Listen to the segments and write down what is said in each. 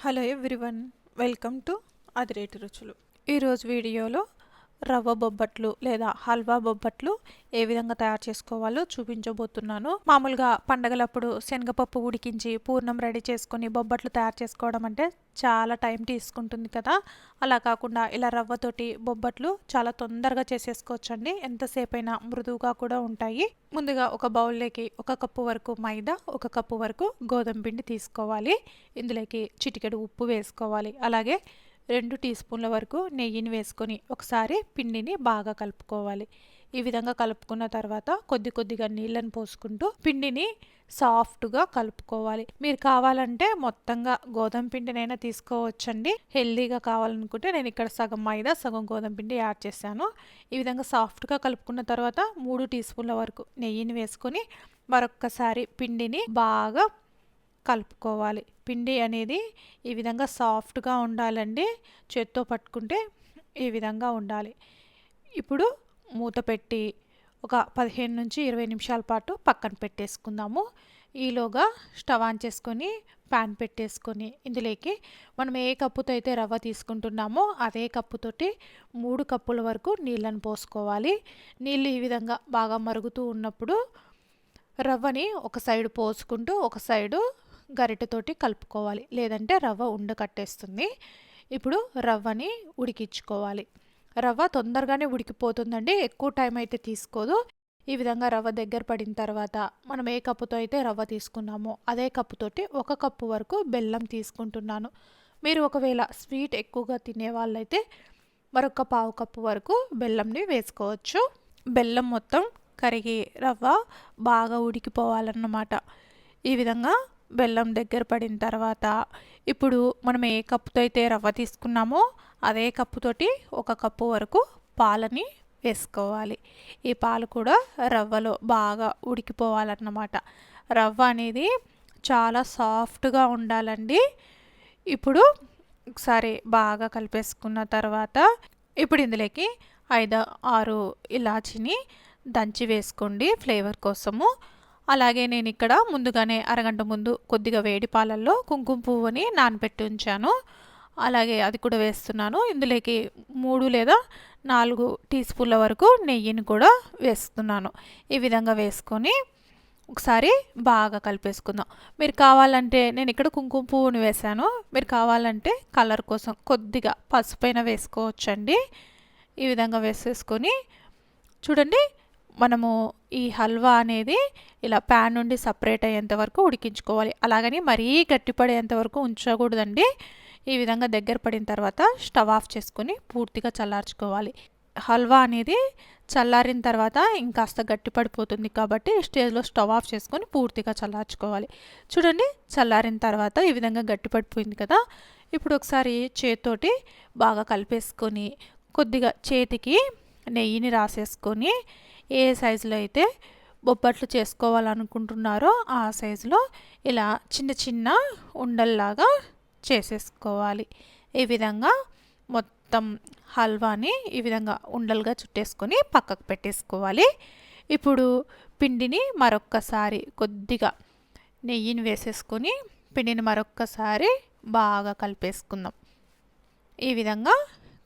Hello everyone, welcome to అదిరేటి రుచులు. ఈరోజు వీడియోలో రవ్వ బొబ్బట్లు లేదా హల్వా బొబ్బట్లు ఏ విధంగా తయారు చేసుకోవాలో చూపించబోతున్నాను. మామూలుగా పండగలప్పుడు శనగపప్పు ఉడికించి పూర్ణం రెడీ చేసుకొని బొబ్బట్లు తయారు చేసుకోవడం అంటే చాలా టైం తీసుకుంటుంది కదా. అలా కాకుండా ఇలా రవ్వతోటి బొబ్బట్లు చాలా తొందరగా చేసేసుకోవచ్చండి. ఎంతసేపు అయినా మృదువుగా కూడా ఉంటాయి. ముందుగా ఒక బౌల్లోకి 1 కప్పు వరకు మైదా, 1 కప్పు వరకు గోధుమ పిండి తీసుకోవాలి. ఇందులోకి చిటికెడు ఉప్పు వేసుకోవాలి. అలాగే 2 టీ స్పూన్ల వరకు నెయ్యిని వేసుకొని ఒకసారి పిండిని బాగా కలుపుకోవాలి. ఈ విధంగా కలుపుకున్న తర్వాత కొద్దిగా నీళ్ళని పోసుకుంటూ పిండిని సాఫ్ట్గా కలుపుకోవాలి. మీరు కావాలంటే మొత్తంగా గోధుమ పిండినైనా తీసుకోవచ్చండి. హెల్దీగా కావాలనుకుంటే నేను ఇక్కడ సగం మైదా సగం గోధుమ పిండి యాడ్ చేశాను. ఈ విధంగా సాఫ్ట్గా కలుపుకున్న తర్వాత 3 టీ స్పూన్ల వరకు నెయ్యిని వేసుకొని మరొక్కసారి పిండిని బాగా కలుపుకోవాలి. పిండి అనేది ఈ విధంగా సాఫ్ట్గా ఉండాలండి. చేత్తో పట్టుకుంటే ఈ విధంగా ఉండాలి. ఇప్పుడు మూత పెట్టి ఒక 15 నుంచి 20 నిమిషాల పాటు పక్కన పెట్టేసుకుందాము. ఈలోగా స్టవ్ ఆన్ చేసుకొని ప్యాన్ పెట్టేసుకొని ఇందులోకి మనం ఏ కప్పుతో అయితే రవ్వ తీసుకుంటున్నామో అదే కప్పుతోటి 3 కప్పుల వరకు నీళ్ళని పోసుకోవాలి. నీళ్ళు ఈ విధంగా బాగా మరుగుతూ ఉన్నప్పుడు రవ్వని ఒక సైడు పోసుకుంటూ ఒక సైడు గరిటెతోటి కలుపుకోవాలి, లేదంటే రవ్వ ఉండకట్టేస్తుంది. ఇప్పుడు రవ్వని ఉడికించుకోవాలి. రవ్వ తొందరగానే ఉడికిపోతుందండి, ఎక్కువ టైం అయితే తీసుకోదు. ఈ విధంగా రవ్వ దగ్గర పడిన తర్వాత మనం ఏ కప్పుతో అయితే రవ్వ తీసుకున్నామో అదే కప్పుతోటి 1 కప్పు వరకు బెల్లం తీసుకుంటున్నాను. మీరు ఒకవేళ స్వీట్ ఎక్కువగా తినే వాళ్ళైతే మరొక 1/2 కప్పు వరకు బెల్లంని వేసుకోవచ్చు. బెల్లం మొత్తం కరిగి రవ్వ బాగా ఉడికిపోవాలన్నమాట. ఈ విధంగా బెల్లం దగ్గర పడిన తర్వాత ఇప్పుడు మనం ఏ కప్పుతో అయితే రవ్వ తీసుకున్నామో అదే కప్పుతోటి 1 కప్పు వరకు పాలని వేసుకోవాలి. ఈ పాలు కూడా రవ్వలో బాగా ఉడికిపోవాలన్నమాట. రవ్వ అనేది చాలా సాఫ్ట్గా ఉండాలండి. ఇప్పుడు ఒకసారి బాగా కలిపేసుకున్న తర్వాత ఇప్పుడు ఇందులోకి 5-6 ఇలాచీని దంచి వేసుకోండి ఫ్లేవర్ కోసము. అలాగే నేను ఇక్కడ ముందుగానే అరగంట ముందు కొద్దిగా వేడి పాలల్లో కుంకుమ పువ్వుని నానబెట్టి ఉంచాను. అలాగే అది కూడా వేస్తున్నాను. ఇందులోకి 3 లేదా 4 టీ స్పూన్ల వరకు నెయ్యిని కూడా వేస్తున్నాను. ఈ విధంగా వేసుకొని ఒకసారి బాగా కలిపేసుకుందాం. మీరు కావాలంటే నేను ఇక్కడ కుంకుమ పువ్వుని వేసాను, మీరు కావాలంటే కలర్ కోసం కొద్దిగా పసుపైన వేసుకోవచ్చండి. ఈ విధంగా వేసేసుకొని చూడండి, మనము ఈ హల్వా అనేది ఇలా ప్యాన్ నుండి సపరేట్ అయ్యేంత వరకు ఉడికించుకోవాలి. అలాగని మరీ గట్టిపడేంత వరకు ఉంచకూడదండి. ఈ విధంగా దగ్గర పడిన తర్వాత స్టవ్ ఆఫ్ చేసుకొని పూర్తిగా చల్లార్చుకోవాలి. హల్వా అనేది చల్లారిన తర్వాత ఇంకాస్త గట్టిపడిపోతుంది కాబట్టి ఈ స్టేజ్లో స్టవ్ ఆఫ్ చేసుకొని పూర్తిగా చల్లార్చుకోవాలి. చూడండి, చల్లారిన తర్వాత ఈ విధంగా గట్టిపడిపోయింది కదా. ఇప్పుడు ఒకసారి చేతితోటి బాగా కలిపేసుకొని కొద్దిగా చేతికి నెయ్యిని రాసేసుకొని ఏ సైజులో అయితే బొబ్బట్లు చేసుకోవాలనుకుంటున్నారో ఆ సైజులో ఇలా చిన్న చిన్న ఉండల్లాగా చేసేసుకోవాలి. ఈ విధంగా మొత్తం హల్వాని ఈ విధంగా ఉండలుగా చుట్టేసుకొని పక్కకు పెట్టేసుకోవాలి. ఇప్పుడు పిండిని మరొక్కసారి కొద్దిగా నెయ్యిని వేసేసుకొని పిండిని మరొక్కసారి బాగా కలిపేసుకుందాం. ఈ విధంగా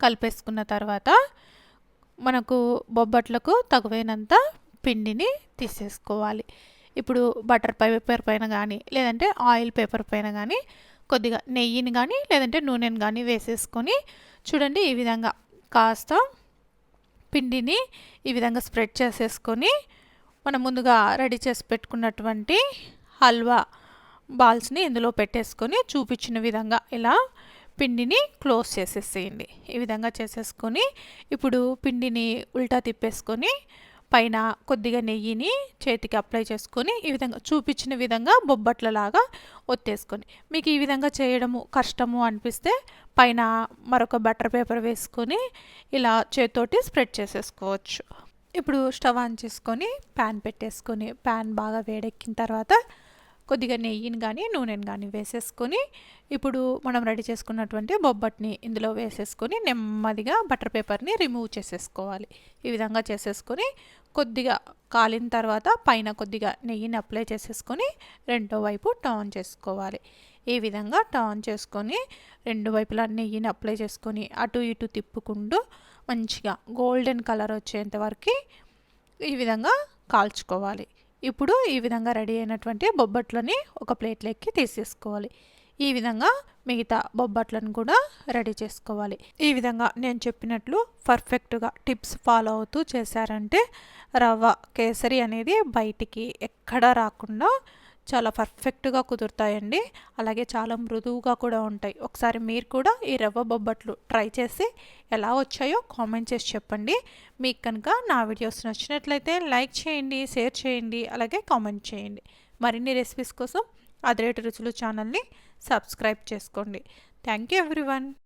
కలిపేసుకున్న తర్వాత మనకు బొబ్బట్లకు తగువైనంత పిండిని తీసేసుకోవాలి. ఇప్పుడు బటర్ పేపర్ పైన కానీ లేదంటే ఆయిల్ పేపర్ పైన కానీ కొద్దిగా నెయ్యిని కానీ లేదంటే నూనెని కానీ వేసేసుకొని చూడండి, ఈ విధంగా కాస్త పిండిని ఈ విధంగా స్ప్రెడ్ చేసేసుకొని మనం ముందుగా రెడీ చేసి పెట్టుకున్నటువంటి హల్వా బాల్స్ని ఇందులో పెట్టేసుకొని చూపించిన విధంగా ఇలా పిండిని క్లోజ్ చేసేసేయండి. ఈ విధంగా చేసేసుకొని ఇప్పుడు పిండిని ఉల్టా తిప్పేసుకొని పైన కొద్దిగా నెయ్యిని చేతికి అప్లై చేసుకొని ఈ విధంగా చూపించిన విధంగా బొబ్బట్లలాగా ఒత్తేసుకొని, మీకు ఈ విధంగా చేయడము కష్టము అనిపిస్తే పైన మరొక బటర్ పేపర్ వేసుకొని ఇలా చేతితోటి స్ప్రెడ్ చేసేసుకోవచ్చు. ఇప్పుడు స్టవ్ ఆన్ చేసుకొని ప్యాన్ పెట్టేసుకొని ప్యాన్ బాగా వేడెక్కిన తర్వాత కొద్దిగా నెయ్యిని కానీ నూనెని కానీ వేసేసుకొని ఇప్పుడు మనం రెడీ చేసుకున్నటువంటి బొబ్బట్ని ఇందులో వేసేసుకొని నెమ్మదిగా బటర్ పేపర్ని రిమూవ్ చేసేసుకోవాలి. ఈ విధంగా చేసేసుకొని కొద్దిగా కాలిన తర్వాత పైన కొద్దిగా నెయ్యిని అప్లై చేసేసుకొని రెండో వైపు టర్న్ చేసుకోవాలి. ఈ విధంగా టర్న్ చేసుకొని 2 వైపులా నెయ్యిని అప్లై చేసుకొని అటు ఇటు తిప్పుకుంటూ మంచిగా గోల్డెన్ కలర్ వచ్చేంత వరకు ఈ విధంగా కాల్చుకోవాలి. ఇప్పుడు ఈ విధంగా రెడీ అయినటువంటి బొబ్బట్లని ఒక ప్లేట్లోకి తీసేసుకోవాలి. ఈ విధంగా మిగతా బొబ్బట్లను కూడా రెడీ చేసుకోవాలి. ఈ విధంగా నేను చెప్పినట్లు పర్ఫెక్ట్గా టిప్స్ ఫాలో అవుతూ చేశారంటే రవ్వ కేసరి అనేది బయటికి ఎక్కడా రాకుండా చాలా పర్ఫెక్ట్గా కుదురుతాయండి. అలాగే చాలా మృదువుగా కూడా ఉంటాయి. ఒకసారి మీరు కూడా ఈ రవ్వ బొబ్బట్లు ట్రై చేసి ఎలా వచ్చాయో కామెంట్ చేసి చెప్పండి. మీకు కనుక నా వీడియోస్ నచ్చినట్లయితే లైక్ చేయండి, షేర్ చేయండి, అలాగే కామెంట్ చేయండి. మరిన్ని రెసిపీస్ కోసం అదిరేటి రుచులు ఛానల్ని సబ్స్క్రైబ్ చేసుకోండి. Thank you everyone.